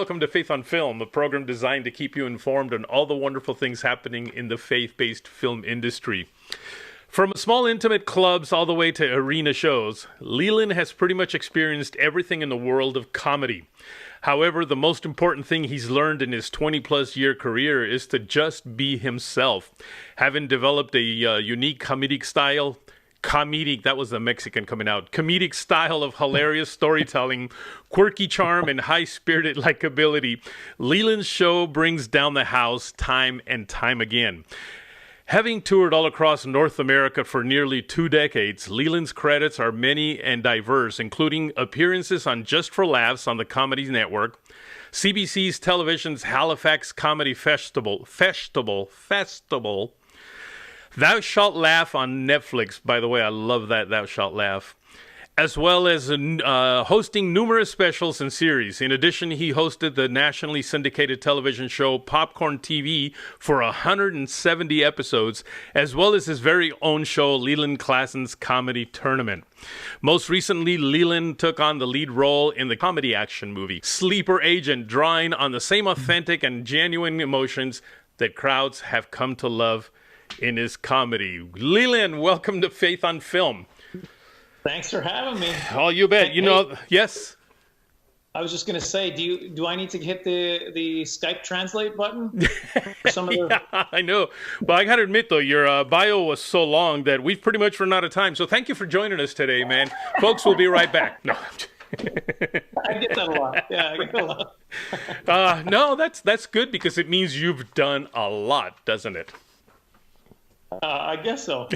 welcome to Faith on Film, a program designed to keep you informed on all the wonderful things happening in the faith-based film industry. From small intimate clubs all the way to arena shows, Leland has pretty much experienced everything in the world of comedy. However, the most important thing he's learned in his 20-plus year career is to just be himself. Having developed a unique comedic style, that was the Mexican coming out, comedic style of hilarious storytelling, quirky charm, and high-spirited likability, Leland's show brings down the house time and time again. Having toured all across North America for nearly 2 decades, Leland's credits are many and diverse, including appearances on Just for Laughs on the Comedy Network, CBC's television's Halifax Comedy Festival, Thou Shalt Laugh on Netflix. By the way, I love that, Thou Shalt Laugh. As well as hosting numerous specials and series. In addition, he hosted the nationally syndicated television show Popcorn TV for 170 episodes, as well as his very own show, Leland Klassen's Comedy Tournament. Most recently, Leland took on the lead role in the comedy action movie Sleeper Agent, drawing on the same authentic and genuine emotions that crowds have come to love in his comedy. Leland, welcome to Faith on Film. Thanks for having me. Oh, you bet. Yes. I was just going to say, do I need to hit the Skype translate button? Yeah, I know. But I got to admit, though, your bio was so long that we've pretty much run out of time. So thank you for joining us today, man. Folks, we'll be right back. No. I get that a lot. Yeah, I get that a lot. No, that's good because it means you've done a lot, doesn't it? I guess so.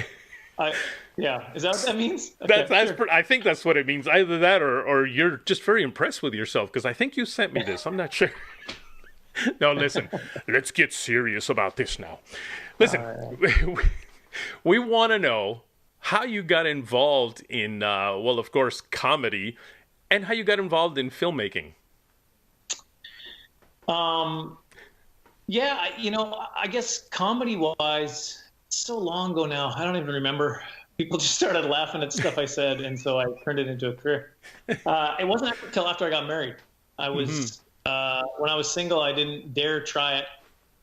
Yeah, is that what that means? Okay, sure. I think that's what it means. Either that or you're just very impressed with yourself because I think you sent me this. I'm not sure. No, listen, let's get serious about this now. Listen, we want to know how you got involved in, of course, comedy and how you got involved in filmmaking. Yeah, I guess comedy-wise, so long ago now, I don't even remember. People just started laughing at stuff I said, and so I turned it into a career. It wasn't until after I got married. I was when I was single, I didn't dare try it,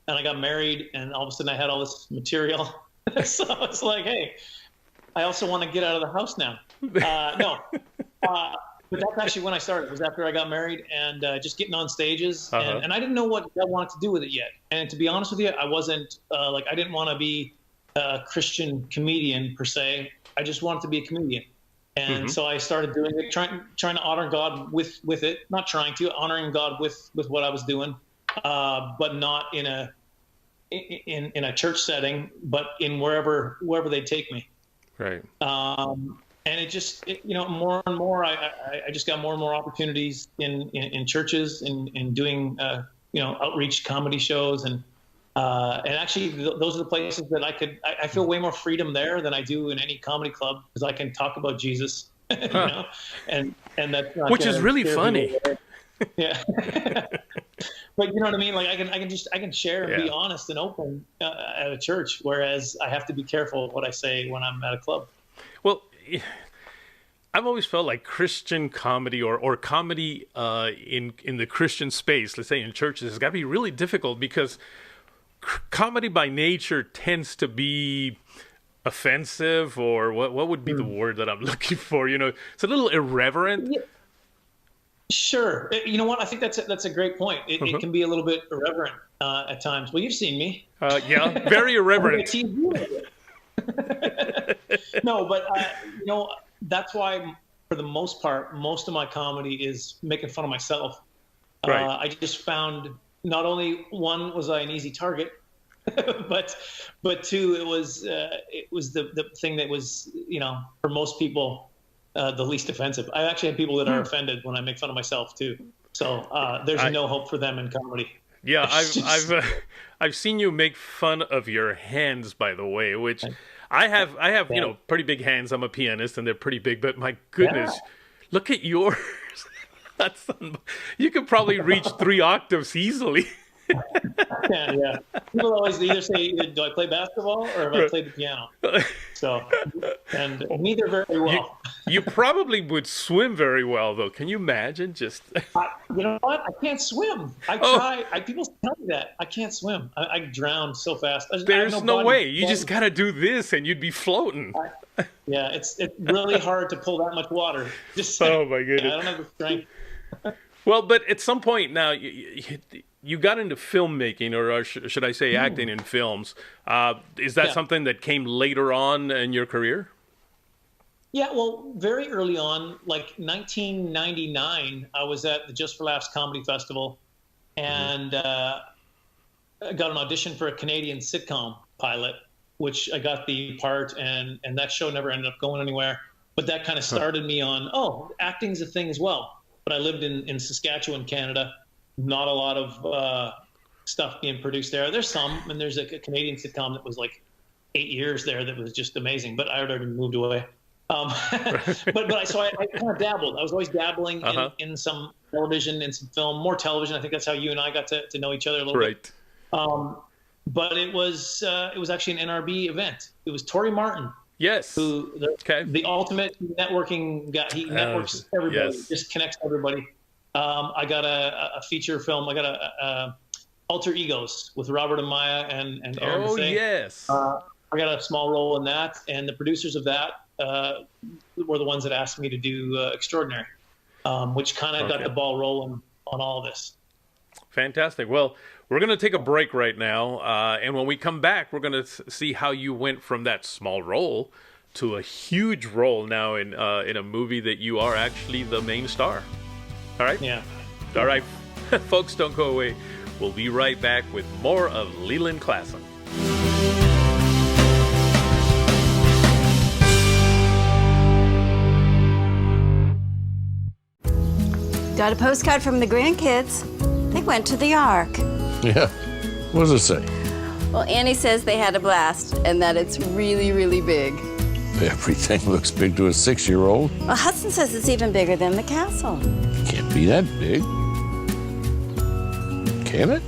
and I got married, and all of a sudden I had all this material. So it's like, hey, I also want to get out of the house now. But that's actually when I started. It was after I got married and just getting on stages, and I didn't know what I wanted to do with it yet. And to be honest with you, I wasn't I didn't want to be a Christian comedian per se. I just wanted to be a comedian, and so I started doing it, trying to honor God with it. Not trying to honoring God with what I was doing, but not in a church setting, but in wherever they'd take me. Right. And it just more and more I just got more and more opportunities in churches in doing outreach comedy shows and actually those are the places that I feel way more freedom there than I do in any comedy club because I can talk about Jesus, and that's not which is really funny. Yeah. But you know what I mean? Like I can share and be honest and open at a church, whereas I have to be careful what I say when I'm at a club. Well, I've always felt like Christian comedy or comedy in the Christian space, let's say in churches, has got to be really difficult because comedy by nature tends to be offensive, or what would be the word that I'm looking for? It's a little irreverent. Yeah. Sure. You know what? I think that's a great point. It can be a little bit irreverent at times. Well, you've seen me. Yeah, very irreverent. No, but that's why, for the most part, most of my comedy is making fun of myself. Right. I just found not only one was I an easy target, but two, it was the thing that was for most people the least offensive. I actually have people that are offended when I make fun of myself too. So there's no hope for them in comedy. Yeah, I've seen you make fun of your hands, by the way, which I have pretty big hands. I'm a pianist and they're pretty big, but my goodness, look at yours. You could probably reach 3 octaves easily. Yeah. People always either say, do I play basketball or have I played the piano? So, and neither very well. You probably would swim very well, though. Can you imagine? Just You know what? I can't swim. I try. People tell me that I can't swim. I drown so fast. There's no way. You just got to do this, and you'd be floating. Yeah, it's really hard to pull that much water. Oh my goodness! I don't have the strength. Well, but at some point now, you got into filmmaking, or should I say, acting in films. Is that something that came later on in your career? Yeah, well, very early on, like 1999, I was at the Just for Laughs Comedy Festival, and I got an audition for a Canadian sitcom pilot, which I got the part, and that show never ended up going anywhere. But that kind of started me on, acting's a thing as well. But I lived in Saskatchewan, Canada. Not a lot of stuff being produced there. There's some, and there's a Canadian sitcom that was like 8 years there that was just amazing, but I had already moved away. So I kind of dabbled. I was always dabbling in some television, in some film, more television. I think that's how you and I got to know each other a little bit. But it was actually an NRB event. It was Torrey Martin. Yes. Who the ultimate networking guy. He networks everybody, just connects everybody. I got a feature film. I got a Alter Egos with Robert Amaya and Aaron Buffet. Oh, yes. I got a small role in that, and the producers of that were the ones that asked me to do Extraordinary, which kind of got the ball rolling on all of this. Fantastic. Well, we're going to take a break right now, and when we come back, we're going to see how you went from that small role to a huge role now in a movie that you are actually the main star. All right? Yeah. All right. Folks, don't go away. We'll be right back with more of Leland Klassen. Got a postcard from the grandkids. They went to the Ark. Yeah. What does it say? Well, Annie says they had a blast and that it's really, really big. Everything looks big to a 6-year-old. Well, Hudson says it's even bigger than the castle. Can't be that big. Can it?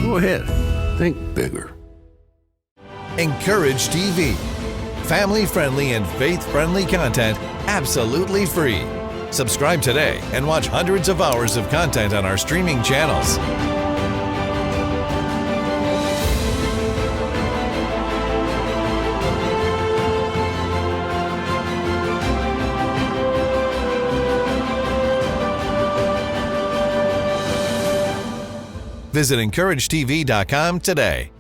Go ahead. Think bigger. Encourage TV. Family-friendly and faith-friendly content absolutely free. Subscribe today and watch hundreds of hours of content on our streaming channels. Visit encouragetv.com today.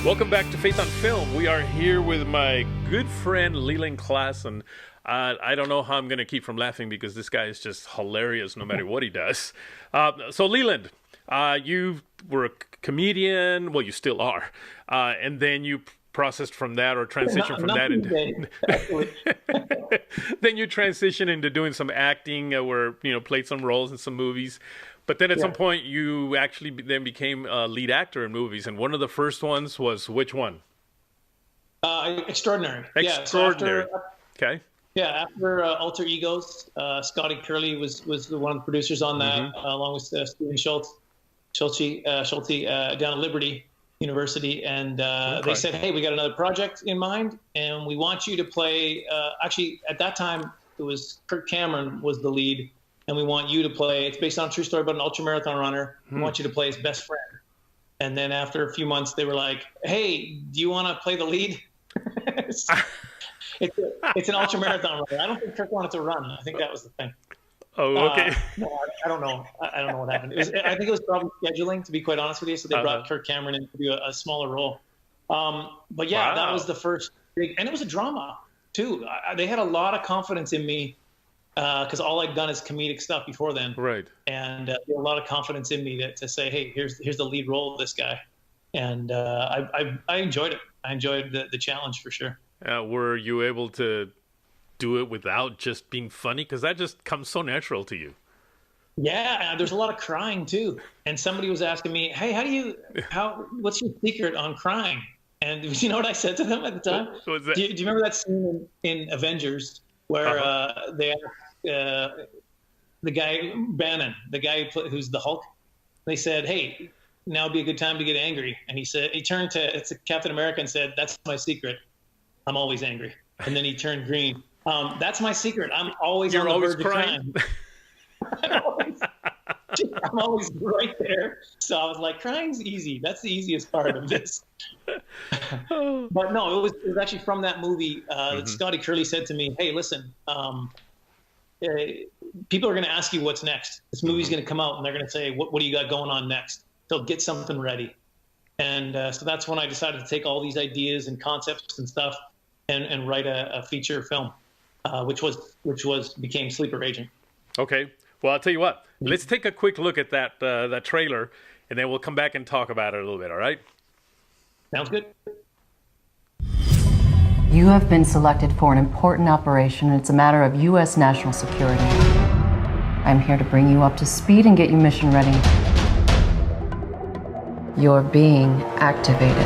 Welcome back to Faith on Film. We are here with my good friend Leland Klassen. I don't know how I'm going to keep from laughing because this guy is just hilarious no matter what he does. So Leland, you were a comedian. Well, you still are. And then you processed from that or transitioned from that into then you transitioned into doing some acting where played some roles in some movies. But then at some point, you actually then became a lead actor in movies. And one of the first ones was which one? Extraordinary. Extraordinary. Okay. Yeah, after Alter Egos, Scotty Curley was one of the producers on that, along with Stephen Schulte down at Liberty University. And they said, hey, we got another project in mind, and we want you to play, actually, at that time, Kirk Cameron was the lead, and we want you to play. It's based on a true story about an ultramarathon runner. We want you to play his best friend. And then after a few months, they were like, "Hey, do you want to play the lead?" It's an ultramarathon runner. I don't think Kirk wanted to run. I think that was the thing. Oh, okay. No, I don't know. I don't know what happened. I think it was probably scheduling, to be quite honest with you. So they brought Kirk Cameron in to do a smaller role. But yeah, that was the first big, and it was a drama too. They had a lot of confidence in me because all I'd done is comedic stuff before then. Right. And a lot of confidence in me to say, hey, here's the lead role of this guy. And I enjoyed it. I enjoyed the challenge for sure. Were you able to do it without just being funny? Because that just comes so natural to you. Yeah, there's a lot of crying too. And somebody was asking me, hey, what's your secret on crying? And you know what I said to them at the time? What was that? Do you remember that scene in Avengers where they asked the guy, Bannon, the guy who's the Hulk, they said, hey, now would be a good time to get angry. And he turned to Captain America and said, that's my secret. I'm always angry. And then he turned green. That's my secret. I'm always on the verge of crying. I'm always right there. So I was like, crying's easy. That's the easiest part of this. But no, it was actually from that movie that Scotty Curley said to me, hey, listen, people are going to ask you what's next. This movie's going to come out and they're going to say, what do you got going on next? So get something ready. And so that's when I decided to take all these ideas and concepts and stuff and write a feature film, which became Sleeper Agent. Okay. Well, I'll tell you what. Let's take a quick look at that trailer, and then we'll come back and talk about it a little bit, all right? Sounds good. You have been selected for an important operation, and it's a matter of U.S. national security. I'm here to bring you up to speed and get you mission ready. You're being activated.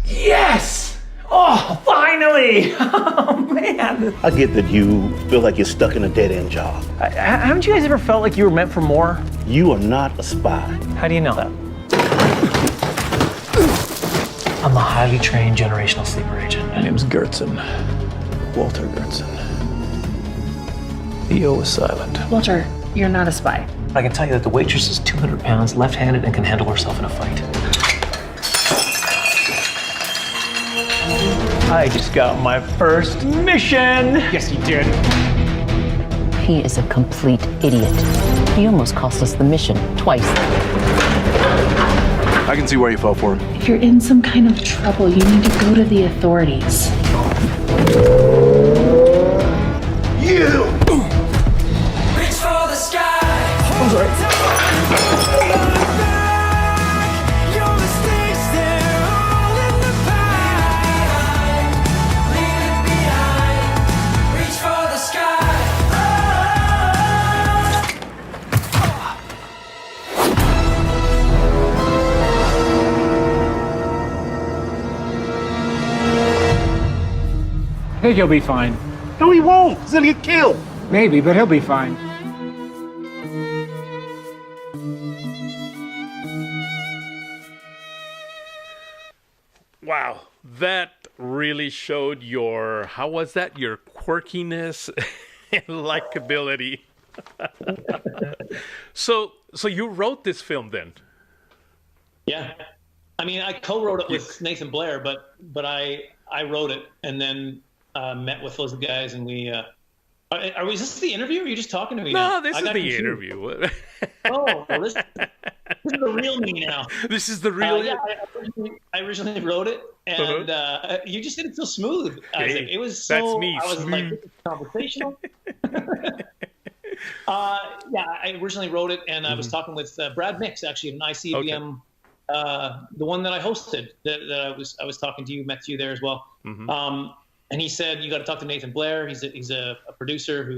Yes! Oh, finally! Oh, man. I get that you feel like you're stuck in a dead-end job. Haven't you guys ever felt like you were meant for more? You are not a spy. How do you know that? I'm a highly trained generational sleeper agent. My name's Gertzen. Walter Gertzen. The O is silent. Walter, you're not a spy. I can tell you that the waitress is 200 pounds, left-handed, and can handle herself in a fight. I just got my first mission! Yes, you did. He is a complete idiot. He almost cost us the mission twice. I can see why you fell for him. If you're in some kind of trouble, you need to go to the authorities. You! Reach for the sky! I'm sorry. I think he'll be fine. No, he won't. He's gonna get killed. Maybe, but he'll be fine. Wow. That really showed your quirkiness and likability. So you wrote this film then? Yeah. I mean, I co-wrote it with Nathan Blair, but I wrote it and then met with those guys, and we. Is this the interview? Or are you just talking to me now? No, this is the interview. Oh, well, this is the real me now. This is the real. Yeah, I originally wrote it, and you just did it so smooth. Isaac. It was so. That's me. I was like, this is conversational. Yeah, I originally wrote it, and I was talking with Brad Mix, actually, of ICBM. Okay. The one that I hosted, that I was talking to you, met you there as well. And he said, you got to talk to Nathan Blair. He's a producer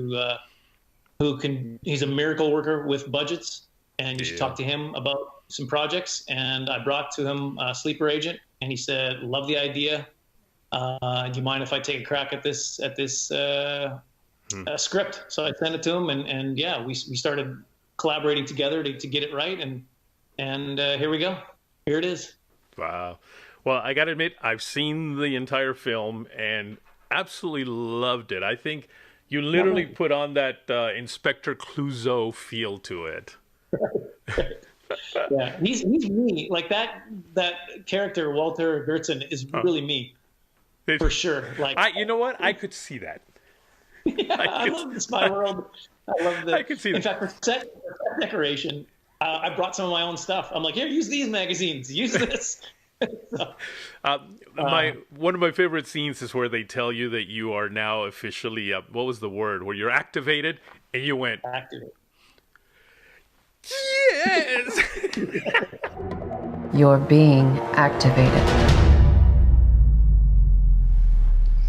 he's a miracle worker with budgets, and you should talk to him about some projects. And I brought to him Sleeper Agent, and he said, love the idea. Do you mind if I take a crack at this script? So I sent it to him, and yeah, we started collaborating together to get it right, and here we go. Here it is. Wow. Well, I got to admit, I've seen the entire film, and Absolutely loved it. I think you literally put on that Inspector Clouseau feel to it. Yeah, he's me. Like that character, Walter Gertzen, is really me. For sure. Like, you know what? I could see that. Yeah, I love the Spy World. I love the. I could see that. In fact, for set decoration, I brought some of my own stuff. I'm like, here, use these magazines. Use this. So, one of my favorite scenes is where they tell you that you are now officially what was the word? Where you're activated, and you went activated. Yes. You're being activated.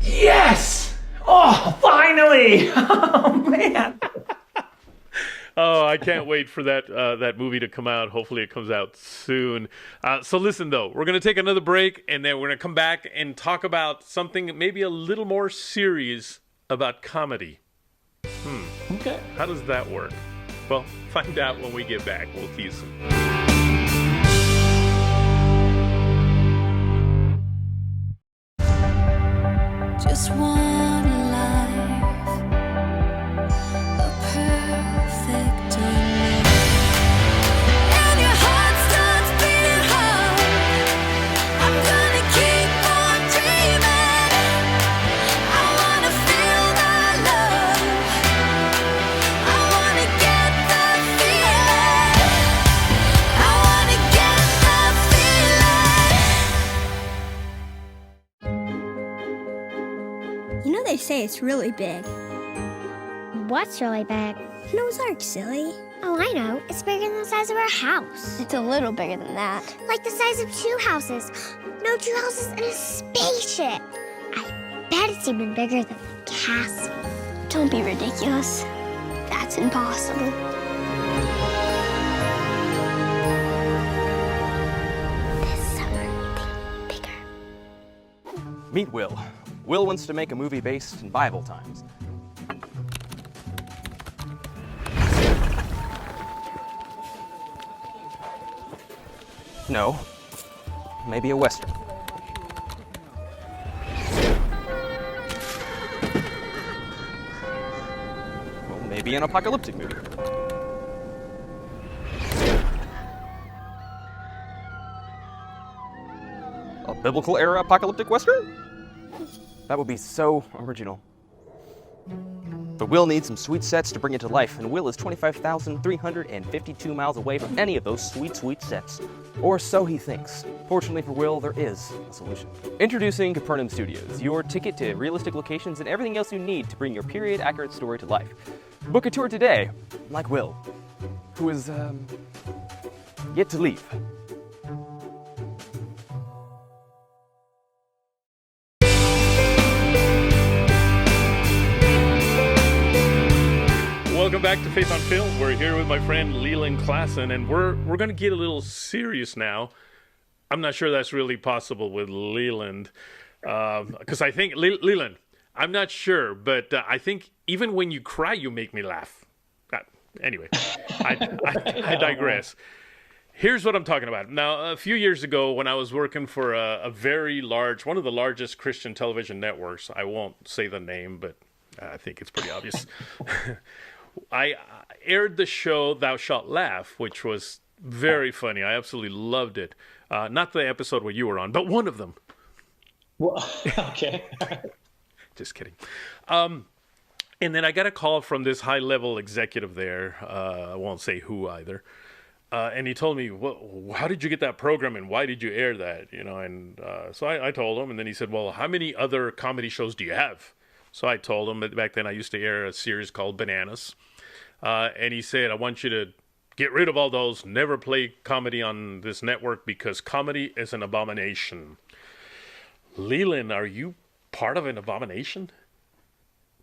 Yes! Oh, finally! Oh, man. Oh, I can't wait for that movie to come out. Hopefully it comes out soon. So listen, though, we're going to take another break, and then we're going to come back and talk about something maybe a little more serious about comedy. Okay. How does that work? Well, find out when we get back. We'll see you soon. Just one life, a perfect day. And your heart starts beating hard. I'm gonna keep on dreaming. I wanna feel that love. I wanna get that feeling. I wanna get that feeling. You know they say it's really big. What's really big? Noah's Ark, silly. Oh, I know. It's bigger than the size of our house. It's a little bigger than that. Like the size of 2 houses. No, 2 houses and a spaceship. I bet it's even bigger than the castle. Don't be ridiculous. That's impossible. This summer, think bigger. Meet Will. Will wants to make a movie based in Bible times. No, maybe a Western. Well, maybe an apocalyptic movie. A biblical era apocalyptic Western? That would be so original. But Will needs some sweet sets to bring it to life, and Will is 25,352 miles away from any of those sweet, sweet sets. Or so he thinks. Fortunately for Will, there is a solution. Introducing Capernaum Studios, your ticket to realistic locations and everything else you need to bring your period-accurate story to life. Book a tour today, like Will, who is, yet to leave. Welcome back to Faith on Film. We're here with my friend Leland Klassen, and we're going to get a little serious now. I'm not sure that's really possible with Leland, because I think Leland, I'm not sure, but I think even when you cry, you make me laugh. Anyway, I digress. Here's what I'm talking about. Now, a few years ago, when I was working for a very large, one of the largest Christian television networks, I won't say the name, but I think it's pretty obvious. I aired the show Thou Shalt Laugh, which was very funny. I absolutely loved it. Not the episode where you were on, but one of them. Well, okay. Just kidding. And then I got a call from this high-level executive there. I won't say who either. And he told me, well, how did you get that program and why did you air that? You know, and so I told him, and then he said, well, how many other comedy shows do you have? So I told him that back then I used to air a series called Bananas. And he said, I want you to get rid of all those, never play comedy on this network because comedy is an abomination. Leland, are you part of an abomination?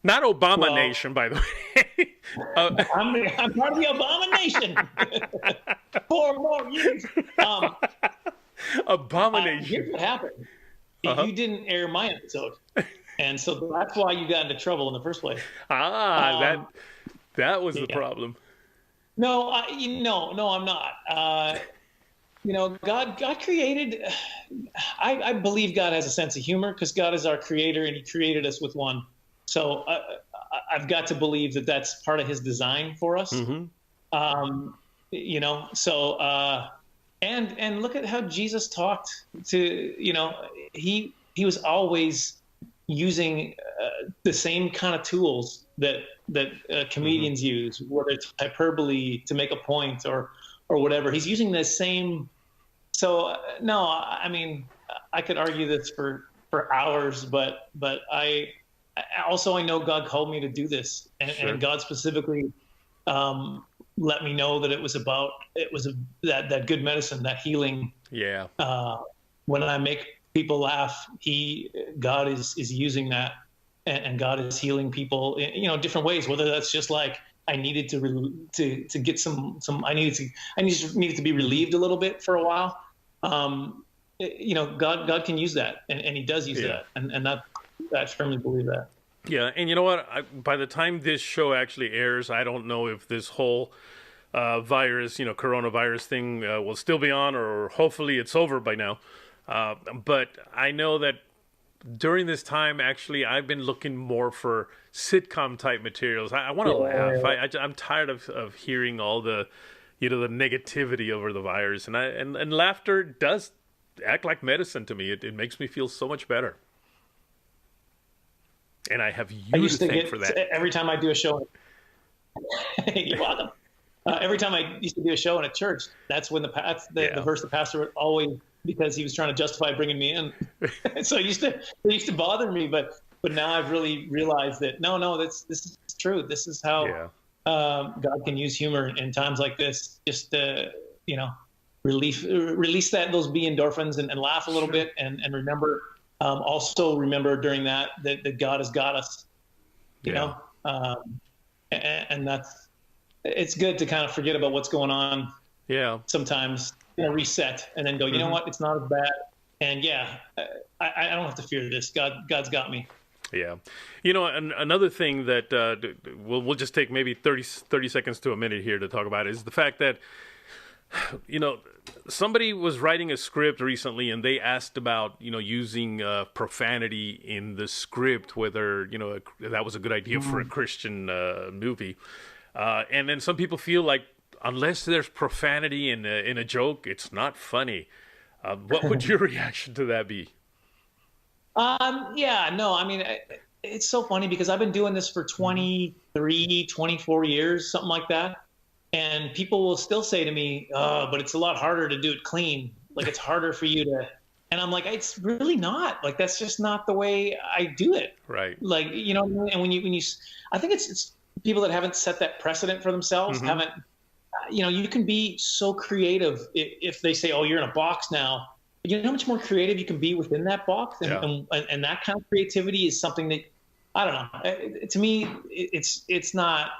Not Obama-nation, by the way. I'm part of the abomination. 4 more years. Abomination. Here's what happened. You didn't air my episode. And so that's why you got into trouble in the first place. That was the problem. No, I'm not. God created. I believe God has a sense of humor because God is our creator and He created us with one. So I've got to believe that that's part of His design for us. Mm-hmm. And look at how Jesus talked to. He was always using the same kind of tools that comedians mm-hmm. use, whether it's hyperbole to make a point or whatever. He's using the same. So no, I mean, I could argue this for hours, but I know God called me to do this, and God specifically let me know that it was that good medicine, that healing. Yeah. When I make people laugh, God is using that, and God is healing people in different ways. Whether that's just like I needed to get some I needed to be relieved a little bit for a while. God can use that, and He does use that, and I firmly believe that. Yeah, and you know what? By the time this show actually airs, I don't know if this whole virus, coronavirus thing will still be on, or hopefully it's over by now. But I know that during this time, actually, I've been looking more for sitcom type materials. I want to laugh. I'm tired of hearing all the, the negativity over the virus, and laughter does act like medicine to me. It makes me feel so much better. And I have you to thank for that. Every time I do a show, you're welcome. Every time I used to do a show in a church, that's when the verse the pastor would always, because he was trying to justify bringing me in. So it used to bother me, but now I've really realized that no, this is true. This is how God can use humor in times like this, just to release those B endorphins and laugh a little bit, and remember. Also remember during that God has got us, and it's good to kind of forget about what's going on. Yeah. Sometimes reset and then go, you know what? It's not as bad. And I don't have to fear this. God's got me. Yeah. Another thing that we'll just take maybe 30 seconds to a minute here to talk about is the fact that, somebody was writing a script recently and they asked about, using profanity in the script, whether, that was a good idea for a Christian movie. And then some people feel like unless there's profanity in a joke, it's not funny. What would your reaction to that be? It's so funny because I've been doing this for 23, 24 years, something like that. And people will still say to me, but it's a lot harder to do it clean. Like, it's harder for you to, and I'm like, it's really not. Like, that's just not the way I do it. Right. Like, and when you, I think it's people that haven't set that precedent for themselves, haven't, you can be so creative if they say, oh, you're in a box now. You know how much more creative you can be within that box? And that kind of creativity is something that, I don't know. To me, it's not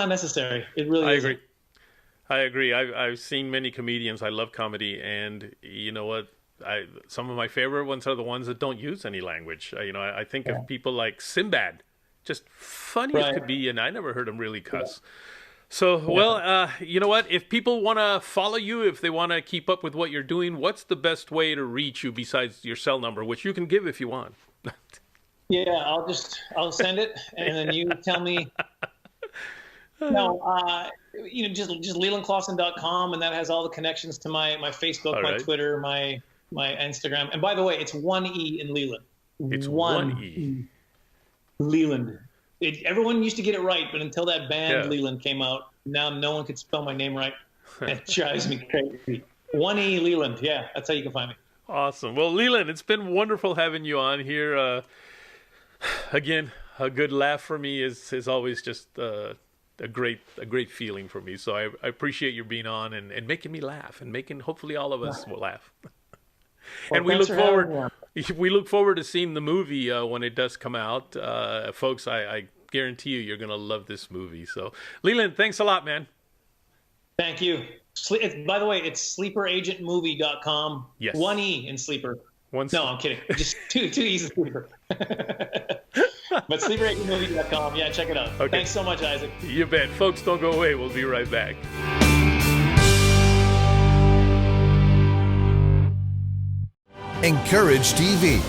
necessary. It really isn't. I agree. I've seen many comedians. I love comedy, and you know what? Some of my favorite ones are the ones that don't use any language. I think of people like Sinbad, just funny as could be, and I never heard him really cuss. So, well, you know what? If people want to follow you, if they want to keep up with what you're doing, what's the best way to reach you besides your cell number, which you can give if you want? I'll send it, and then you tell me. No, just lelandklassen.com, and that has all the connections to my Facebook, my Twitter, my Instagram. And by the way, it's one E in Leland. It's one E. Leland. Everyone used to get it right, but until that band Leland came out, now no one could spell my name right. It drives me crazy. One E Leland. Yeah, that's how you can find me. Awesome. Well, Leland, it's been wonderful having you on here. Again, a good laugh for me is always just a great feeling for me. So I appreciate you being on and making me laugh and making hopefully all of us will laugh. And we look forward to seeing the movie when it does come out. Folks, I guarantee you're going to love this movie. So Leland, thanks a lot, man. Thank you. By the way, it's sleeperagentmovie.com. Yes. One E in sleeper. No, I'm kidding. Just two E's in sleeper. But sleeperagentmovie.com. Yeah, check it out. Okay. Thanks so much, Isaac. You bet. Folks, don't go away. We'll be right back. Encourage TV.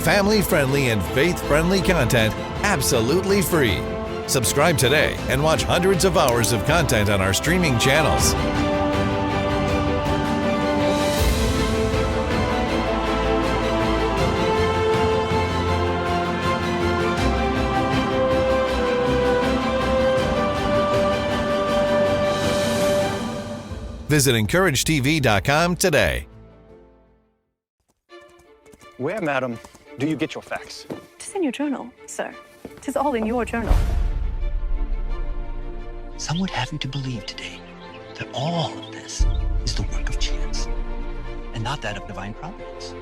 Family-friendly and faith-friendly content absolutely free. Subscribe today and watch hundreds of hours of content on our streaming channels. Visit encouragetv.com today. Where, madam, do you get your facts? Tis in your journal, sir. Tis all in your journal. Some would have you to believe today that all of this is the work of chance and not that of divine providence.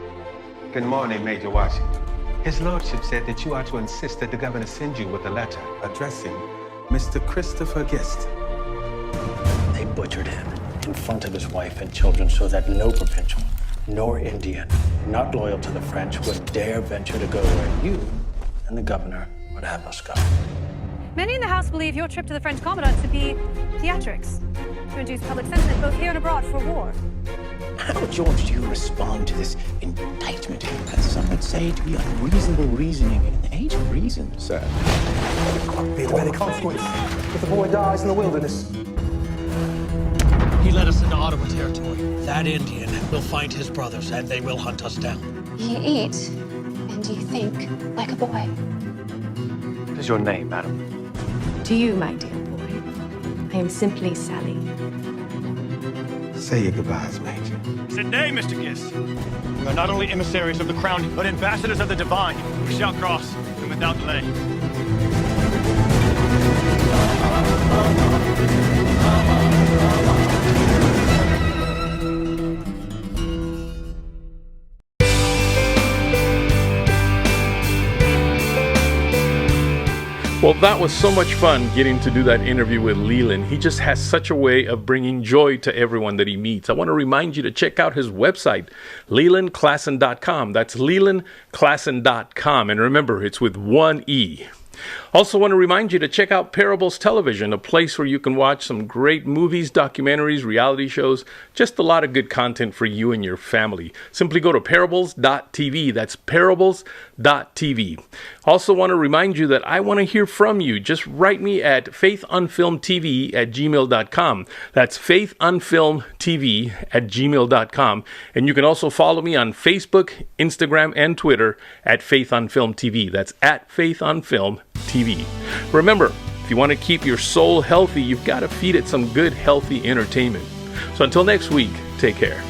Good morning, Major Washington. His Lordship said that you are to insist that the governor send you with a letter addressing Mr. Christopher Gist. They butchered him in front of his wife and children so that no provincial nor Indian not loyal to the French would dare venture to go where you and the governor would have us go. Many in the House believe your trip to the French Commandant to be theatrics, to induce public sentiment both here and abroad for war. How, George, do you respond to this indictment that some would say to be unreasonable reasoning in the age of reason, sir? Be the very consequence if the boy dies in the wilderness. He led us into Ottawa territory. That Indian will find his brothers and they will hunt us down. You eat and you think like a boy. What is your name, madam? To you, my dear boy, I am simply Sally. Say your goodbyes, Major. Good day, Mr. Gist. We are not only emissaries of the crown, but ambassadors of the divine. We shall cross, and without delay. Well, that was so much fun getting to do that interview with Leland. He just has such a way of bringing joy to everyone that he meets. I want to remind you to check out his website, lelandklassen.com. That's lelandklassen.com. And remember, it's with one E. Also want to remind you to check out Parables Television, a place where you can watch some great movies, documentaries, reality shows, just a lot of good content for you and your family. Simply go to parables.tv. That's parables.tv. Also want to remind you that I want to hear from you. Just write me at faithunfilmtv@gmail.com. That's faithunfilmtv@gmail.com. And you can also follow me on Facebook, Instagram, and Twitter at faithunfilmtv. That's at faithunfilmtv. Remember, if you want to keep your soul healthy, you've got to feed it some good, healthy entertainment. So until next week, take care.